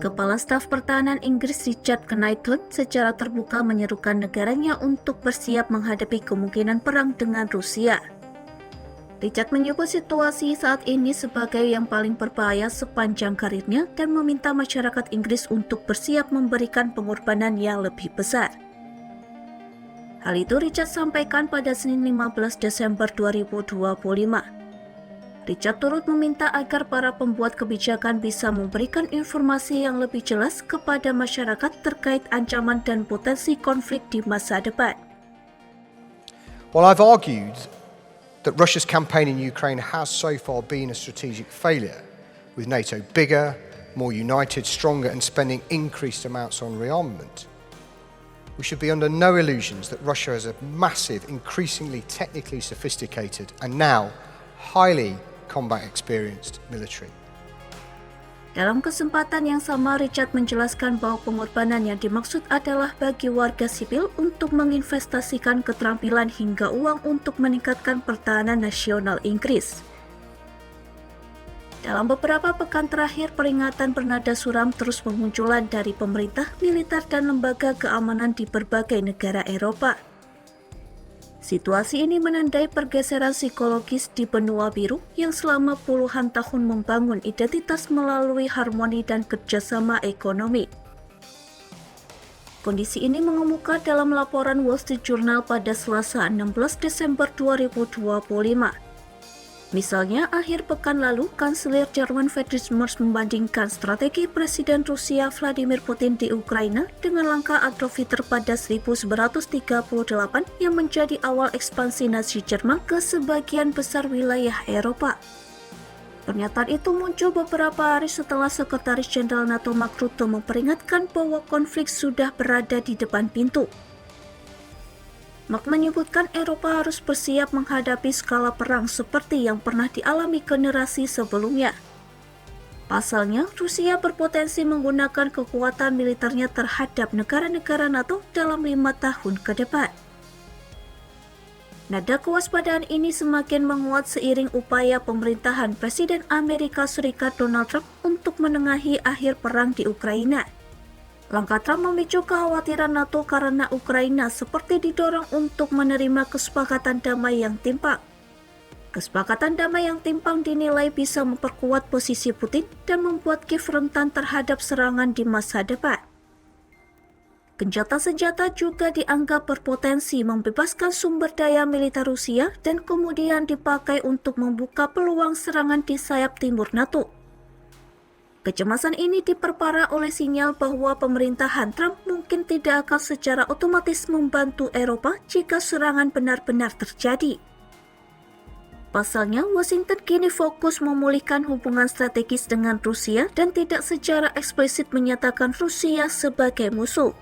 Kepala Staf Pertahanan Inggris Richard Knighton secara terbuka menyerukan negaranya untuk bersiap menghadapi kemungkinan perang dengan Rusia. Richard menyebut situasi saat ini sebagai yang paling berbahaya sepanjang karirnya dan meminta masyarakat Inggris untuk bersiap memberikan pengorbanan yang lebih besar. Hal itu Richard sampaikan pada Senin 15 Desember 2025. Richard turut meminta agar para pembuat kebijakan bisa memberikan informasi yang lebih jelas kepada masyarakat terkait ancaman dan potensi konflik di masa depan. Well, I've argued that Russia's campaign in Ukraine has so far been a strategic failure, with NATO bigger, more united, stronger, and spending increased amounts on rearmament. We should be under no illusions that Russia is a massive, increasingly technically sophisticated, and now highly combat experienced military. Dalam kesempatan yang sama, Richard menjelaskan bahwa pengorbanan yang dimaksud adalah bagi warga sipil untuk menginvestasikan keterampilan hingga uang untuk meningkatkan pertahanan nasional Inggris. Dalam beberapa pekan terakhir, peringatan bernada suram terus bermunculan dari pemerintah, militer, dan lembaga keamanan di berbagai negara Eropa. Situasi ini menandai pergeseran psikologis di benua biru yang selama puluhan tahun membangun identitas melalui harmoni dan kerjasama ekonomi. Kondisi ini mengemuka dalam laporan Wall Street Journal pada Selasa 16 Desember 2025. Misalnya, akhir pekan lalu, Kanselir Jerman Friedrich Merz membandingkan strategi Presiden Rusia Vladimir Putin di Ukraina dengan langkah Adolf Hitler pada 1938 yang menjadi awal ekspansi Nazi Jerman ke sebagian besar wilayah Eropa. Pernyataan itu muncul beberapa hari setelah Sekretaris Jenderal NATO Mark Rutte memperingatkan bahwa konflik sudah berada di depan pintu. Mark menyebutkan Eropa harus bersiap menghadapi skala perang seperti yang pernah dialami generasi sebelumnya. Pasalnya, Rusia berpotensi menggunakan kekuatan militernya terhadap negara-negara NATO dalam 5 tahun ke depan. Nada kewaspadaan ini semakin menguat seiring upaya pemerintahan Presiden Amerika Serikat Donald Trump untuk menengahi akhir perang di Ukraina. Langkah Trump memicu kekhawatiran NATO karena Ukraina seperti didorong untuk menerima kesepakatan damai yang timpang. Kesepakatan damai yang timpang dinilai bisa memperkuat posisi Putin dan membuat Kiev rentan terhadap serangan di masa depan. Gencatan senjata juga dianggap berpotensi membebaskan sumber daya militer Rusia dan kemudian dipakai untuk membuka peluang serangan di sayap timur NATO. Kecemasan ini diperparah oleh sinyal bahwa pemerintahan Trump mungkin tidak akan secara otomatis membantu Eropa jika serangan benar-benar terjadi. Pasalnya, Washington kini fokus memulihkan hubungan strategis dengan Rusia dan tidak secara eksplisit menyatakan Rusia sebagai musuh.